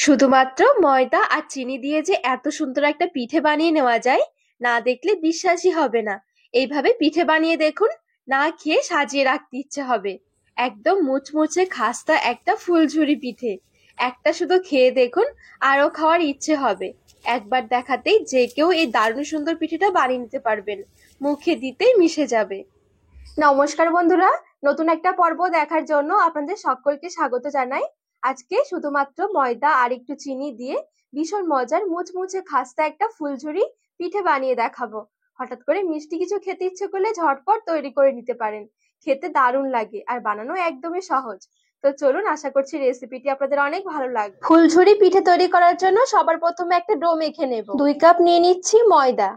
শুধুমাত্র ময়দা আর চিনি দিয়ে যে এত সুন্দর একটা পিঠে বানিয়ে নেওয়া যায়, না দেখলে বিশ্বাসই হবে না। এইভাবে পিঠে বানিয়ে দেখুন, না খেয়ে সাজিয়ে রাখতে ইচ্ছে হবে। একদম মুচমুচে খাস্তা একটা ফুলঝুরি পিঠে। একটা শুধু খেয়ে দেখুন, আরো খাওয়ার ইচ্ছে হবে। একবার দেখাতেই যে কেউ এই দারুণ সুন্দর পিঠেটা বানিয়ে নিতে পারবেন, মুখে দিতেই মিশে যাবে। নমস্কার বন্ধুরা, নতুন একটা পর্ব দেখার জন্য আপনাদের সকলকে স্বাগত জানাই। আজকে শুধুমাত্র ময়দা আর একটু চিনি দিয়ে ভীষণ মজার মুচমুচে খাস্তা একটা ফুলঝুরি পিঠে বানিয়ে দেখাবো। হঠাৎ করে মিষ্টি কিছু খেতে ইচ্ছে করলে ঝটপট তৈরি করে নিতে পারেন। খেতে দারুণ লাগে আর বানানো একদমই সহজ। তো চলুন, আশা করছি রেসিপিটি আপনাদের অনেক ভালো লাগবে। ফুলঝুরি পিঠে তৈরি করার জন্য সবার প্রথমে একটা ডো মেখে নেব। 2 কাপ নিয়ে নিচ্ছি ময়দা।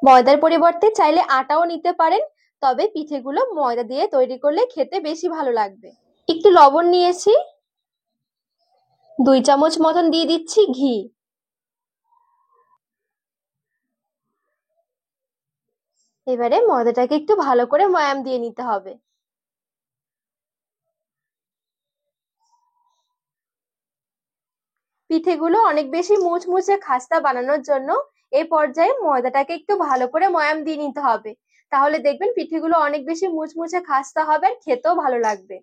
ময়দার পরিবর্তে চাইলে আটাও নিতে পারেন, তবে পিঠেগুলো ময়দা দিয়ে তৈরি করলে খেতে বেশি ভালো লাগবে। একটু লবণ নিয়েছি, 2 চামচ মতন দিয়ে দিচ্ছি ঘি। এবারে ময়দাটাকে একটু ভালো করে ময়াম দিয়ে নিতে হবে। পিঠেগুলো অনেক বেশি মুচমুচে খাস্তা বানানোর জন্য এই পর্যায়ে ময়দাটাকে একটু ভালো করে ময়াম দিয়ে নিতে হবে। তাহলে দেখবেন পিঠেগুলো অনেক বেশি মুচমুচে খাস্তা হবে আর খেতেও ভালো লাগবে।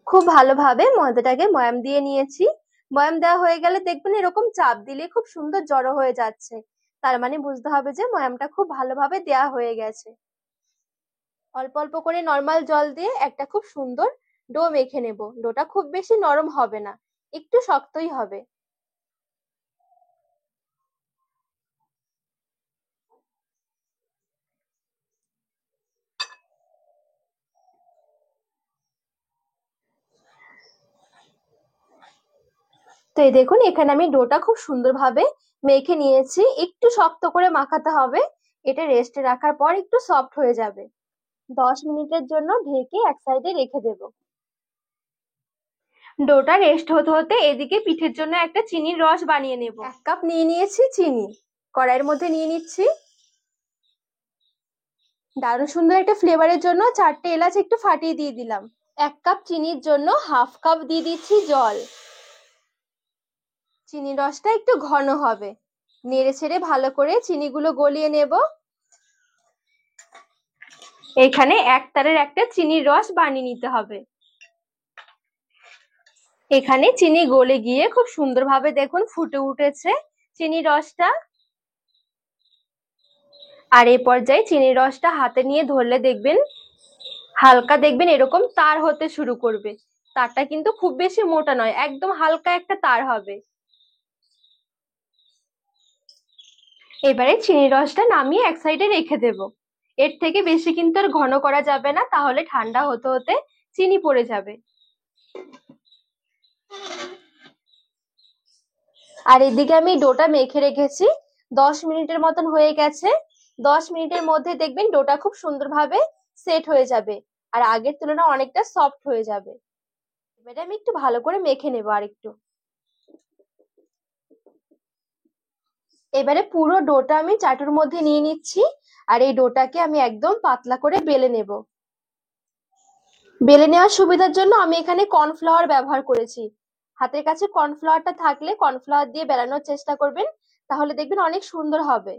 খুব ভালোভাবে ময়দাটাকে ময়াম দিয়ে নিয়েছি। ময়াম দেওয়া হয়ে গেলে দেখবেন এরকম চাপ দিলে খুব সুন্দর জড়ো হয়ে যাচ্ছে, তার মানে বুঝতে হবে যে ময়ামটা খুব ভালোভাবে দেওয়া হয়ে গেছে। অল্প অল্প করে নর্মাল জল দিয়ে একটা খুব সুন্দর ডো মেখে নেব। ডোটা খুব বেশি নরম হবে না, একটু শক্তই হবে। তো এই দেখুন, এখানে আমি ডোটা খুব সুন্দরভাবে মেখে নিয়েছি। একটু শক্ত করে মাখাতে হবে, এটা রেস্টে রাখার পর একটু সফট হয়ে যাবে। 10 মিনিটের জন্য ঢেকে এক সাইডে রেখে দেব। ডোটা রেস্ট হতে হতে এদিকে পিঠের জন্য একটা চিনির রস বানিয়ে নেব। 1 কাপ নিয়ে নিয়েছি চিনি, কড়াইয়ের মধ্যে নিয়ে নিচ্ছি। দারুণ সুন্দর একটা ফ্লেভারের জন্য 4টে এলাচ একটু ফাটিয়ে দিয়ে দিলাম। 1 কাপ চিনির জন্য হাফ কাপ দিয়ে দিচ্ছি জল। চিনির রসটা একটু ঘন হবে, নেড়ে ছেড়ে ভালো করে চিনিগুলো গলিয়ে নেব। এখানে 1 তারের একটা চিনির রস বানিয়ে নিতে হবে। এখানে চিনি গলে গিয়ে খুব সুন্দরভাবে দেখুন ফুটে উঠেছে চিনির রসটা। আর এই পর্যায়ে চিনির রসটা হাতে নিয়ে ধরলে দেখবেন হালকা দেখবেন এরকম তার হতে শুরু করবে। তারটা কিন্তু খুব বেশি মোটা নয়, একদম হালকা একটা তার হবে। এবারে চিনির রসটা নামিয়ে এক সাইডে রেখে দেব। এর থেকে বেশি কিন্তু আর ঘন করা যাবে না, তাহলে ঠান্ডা হতে হতে চিনি পড়ে যাবে। আর এদিকে আমি ডোটা মেখে রেখেছি, 10 মিনিটের মতন হয়ে গেছে। 10 মিনিটের মধ্যে দেখবেন ডোটা খুব সুন্দরভাবে সেট হয়ে যাবে আর আগের তুলনায় অনেকটা সফট হয়ে যাবে। এবারে আমি একটু ভালো করে মেখে নেব আর একটু। এবারে পুরো ডোটা আমি চাটুর মধ্যে নিয়ে নিচ্ছি আর এই ডোটাকে আমি একদম পাতলা করে বেলে নেব। বেলে নেওয়ার সুবিধার জন্য আমি এখানে কর্নফ্লাওয়ার ব্যবহার করেছি। হাতের কাছে কর্নফ্লাওয়ারটা থাকলে কর্নফ্লাওয়ার দিয়ে বেলানোর চেষ্টা করবেন, তাহলে দেখবেন অনেক সুন্দর হবে।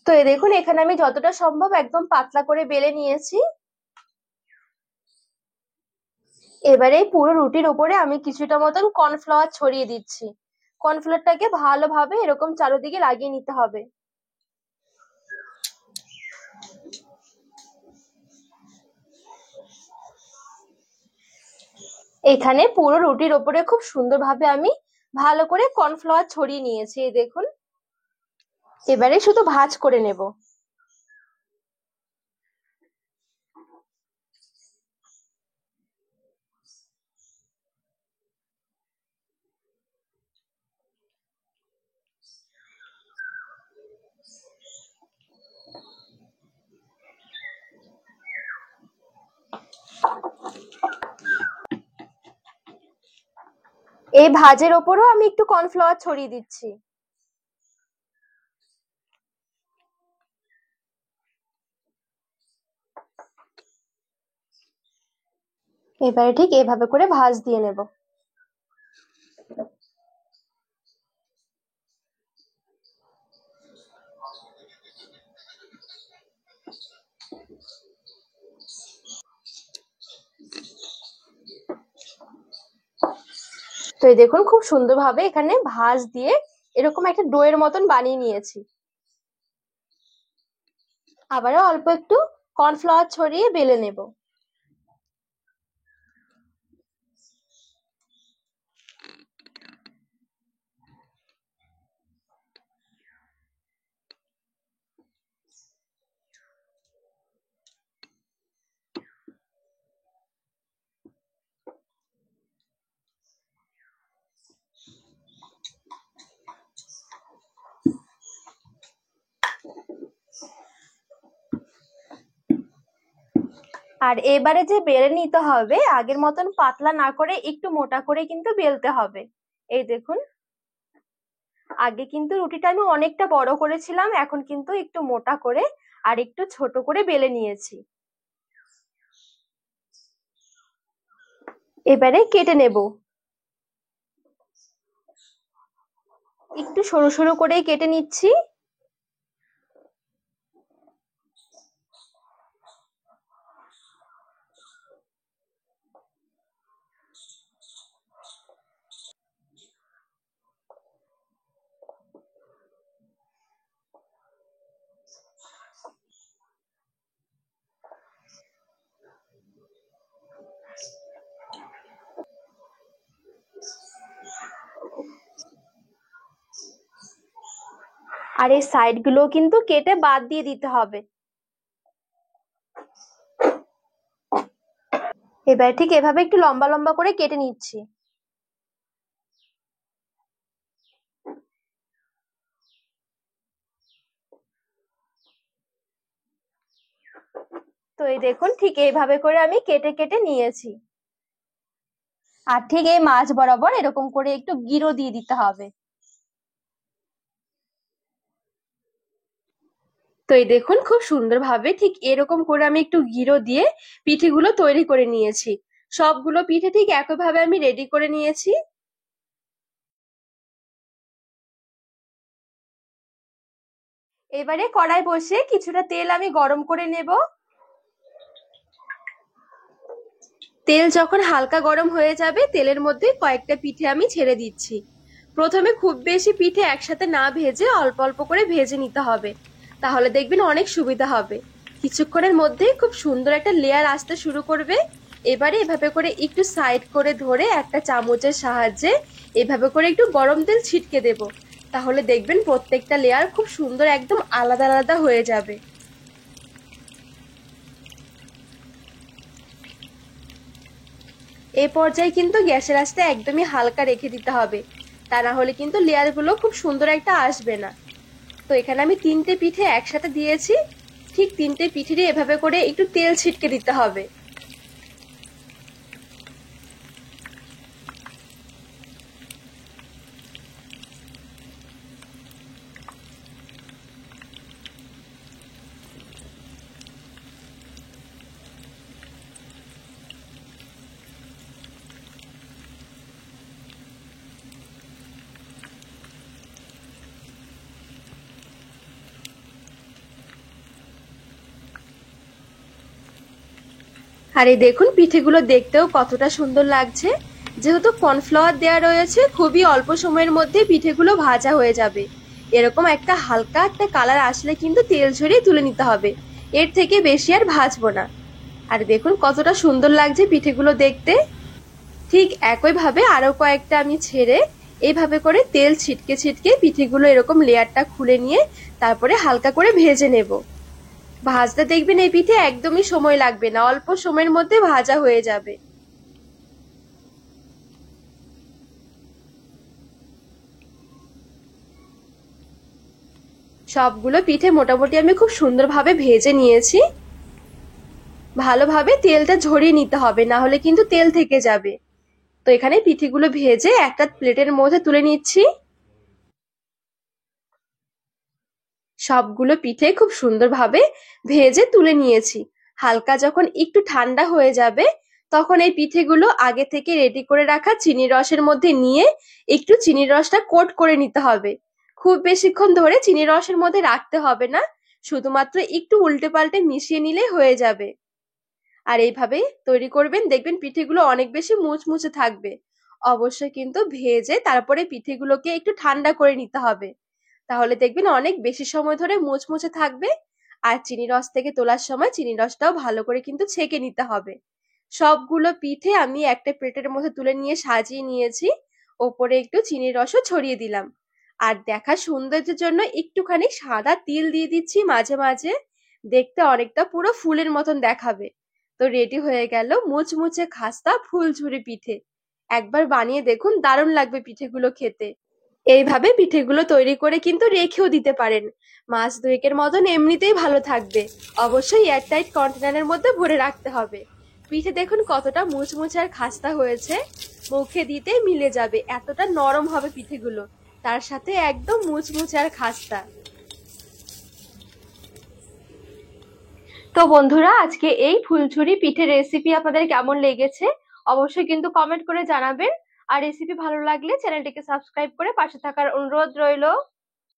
তো এই দেখুন, এখানে আমি যতটা সম্ভব একদম পাতলা করে বেলে নিয়েছি। এবারে পুরো রুটির উপরে আমি কিছুটা মতন কর্নফ্লাওয়ার ছড়িয়ে দিচ্ছি। কর্নফ্লাওয়ারটাকে ভালোভাবে এরকম চারিদিকে লাগিয়ে নিতে হবে। এখানে পুরো রুটির ওপরে খুব সুন্দরভাবে আমি ভালো করে কর্নফ্লাওয়ার ছড়িয়ে নিয়েছি, এই দেখুন। এবারে শুধু ভাঁজ করে নেব। এই ভাঁজের ওপরও আমি একটু কর্নফ্লাওয়ার ছড়িয়ে দিচ্ছি। এবারে ঠিক এভাবে করে ভাঁজ দিয়ে নেব। তো এই দেখুন খুব সুন্দরভাবে এখানে ভাঁজ দিয়ে এরকম একটা ডোয়ের মতন বানিয়ে নিয়েছি। আবারও অল্প একটু কর্নফ্লাওয়ার ছড়িয়ে বেলে নেব। আর এবারে যে বেলে নিতে হবে আগের মতন পাতলা না করে একটু মোটা করে কিন্তু বেলতে হবে। এই দেখুন, আগে কিন্তু রুটিটা আমি অনেকটা বড় করেছিলাম, এখন কিন্তু একটু মোটা করে আর একটু ছোট করে বেলে নিয়েছি। এবারে কেটে নেব। একটু সরু সরু করেই কেটে নিচ্ছি। আর এই সাইড গুলো কিন্তু কেটে বাদ দিয়ে দিতে হবে। এবার ঠিক এভাবে একটু লম্বা লম্বা করে কেটে নিচ্ছি। তো এই দেখুন ঠিক এইভাবে করে আমি কেটে কেটে নিয়েছি। আর ঠিক এই মাছ বরাবর এরকম করে একটু গিরো দিয়ে দিতে হবে। তো এই দেখুন খুব সুন্দরভাবে ঠিক এরকম করে আমি একটু গিরো দিয়ে পিঠেগুলো তৈরি করে নিয়েছি। সবগুলো পিঠে ঠিক একইভাবে আমি রেডি করে নিয়েছি। এবারে কড়াই বসে কিছুটা তেল আমি গরম করে নেব। তেল যখন হালকা গরম হয়ে যাবে তেলের মধ্যে কয়েকটা পিঠে আমি ছেড়ে দিচ্ছি। প্রথমে খুব বেশি পিঠে একসাথে না ভেজে অল্প অল্প করে ভেজে নিতে হবে, তাহলে দেখবেন অনেক সুবিধা হবে। কিছুক্ষণের মধ্যে খুব সুন্দর একটা লেয়ার আসতে শুরু করবে। এবারে এভাবে করে একটু সাইড করে ধরে একটা চামচের সাহায্যে এভাবে করে একটু গরম তেল ছিটকে দেব, তাহলে দেখবেন প্রত্যেকটা লেয়ার খুব সুন্দর একদম আলাদা আলাদা হয়ে যাবে। এই পর্যায়ে কিন্তু গ্যাসের আঁচটা একদমই হালকা রেখে দিতে হবে, তা না হলে কিন্তু লেয়ার গুলো খুব সুন্দর একটা আসবে না। তো এখানে আমি 3টে পিঠে একসাথে দিয়েছি, ঠিক 3টে পিঠেরই এভাবে করে একটু তেল ছিটকে দিতে হবে। আর এই দেখুন পিঠেগুলো দেখতেও কতটা সুন্দর লাগছে। যেহেতু কর্নফ্লাওয়ার দেওয়া রয়েছে খুবই অল্প সময়ের মধ্যে পিঠেগুলো ভাজা হয়ে যাবে। এরকম একটা হালকা একটা কালার আসলে কিন্তু তেল ঝরিয়ে তুলে নিতে হবে, এর থেকে বেশি আর ভাজবো না। আর দেখুন কতটা সুন্দর লাগছে পিঠেগুলো দেখতে। ঠিক একইভাবে আরো কয়েকটা আমি ছেড়ে এইভাবে করে তেল ছিটকে ছিটকে পিঠেগুলো এরকম লেয়ারটা খুলে নিয়ে তারপরে হালকা করে ভেজে নেব। ভাজতে দেখবেন এই পিঠে একদমই সময় লাগবে না, অল্প সময়ের মধ্যে ভাজা হয়ে যাবে। সবগুলো পিঠে মোটামুটি আমি খুব সুন্দরভাবে ভেজে নিয়েছি। ভালোভাবে তেলটা ঝরিয়ে নিতে হবে, না হলে কিন্তু তেল থেকে যাবে। তো এখানে পিঠেগুলো ভেজে একটা প্লেটের মধ্যে তুলে নিচ্ছি। সবগুলো পিঠে খুব সুন্দরভাবে ভেজে তুলে নিয়েছি। হালকা যখন একটু ঠান্ডা হয়ে যাবে তখন এই পিঠেগুলো আগে থেকে রেডি করে রাখা চিনির রসের মধ্যে নিয়ে একটু চিনির রসটা কোট করে নিতে হবে। খুব বেশিক্ষণ ধরে চিনির রসের মধ্যে রাখতে হবে না, শুধুমাত্র একটু উল্টে পাল্টে মিশিয়ে নিলে হয়ে যাবে। আর এইভাবে তৈরি করবেন, দেখবেন পিঠেগুলো অনেক বেশি মুচমুচে থাকবে। অবশ্যই কিন্তু ভেজে তারপরে পিঠেগুলোকে একটু ঠান্ডা করে নিতে হবে, তাহলে দেখবেন অনেক বেশি সময় ধরে মুচমুচে থাকবে। আর চিনি রস থেকে তোলার সময় চিনি রসটাও ভালো করে কিন্তু ছেঁকে নিতে হবে। সবগুলো পিঠে আমি একটা প্লেটের মধ্যে তুলে নিয়ে সাজিয়ে নিয়েছি, ওপরে একটু চিনির রসও ছড়িয়ে দিলাম। আর দেখা সৌন্দর্যের জন্য একটুখানি সাদা তিল দিয়ে দিচ্ছি মাঝে মাঝে, দেখতে অনেকটা পুরো ফুলের মতন দেখাবে। তো রেডি হয়ে গেল মুচমুচে খাস্তা ফুলঝুরি পিঠে। একবার বানিয়ে দেখুন, দারুণ লাগবে পিঠেগুলো খেতে। এইভাবে পিঠেগুলো তৈরি করে কিন্তু রেখেও দিতে পারেন, মাস দুয়েকের মতন এমনিতেই ভালো থাকবে। অবশ্যই এয়ারটাইট কন্টেনারের মধ্যে ভরে রাখতে হবে। পিঠে দেখুন কতটা মুচমুচে আর খাস্তা হয়েছে, মুখে দিতেই মিলে যাবে, এতটা নরম হবে পিঠেগুলো, তার সাথে একদম মুচমুচে আর খাস্তা। তো বন্ধুরা, আজকে এই ফুলঝুরি পিঠে রেসিপি আপনাদের কেমন লেগেছে অবশ্যই কিন্তু কমেন্ট করে জানাবেন। আর রেসিপি ভালো লাগলে চ্যানেলটিকে সাবস্ক্রাইব করে পাশে থাকার অনুরোধ রইল।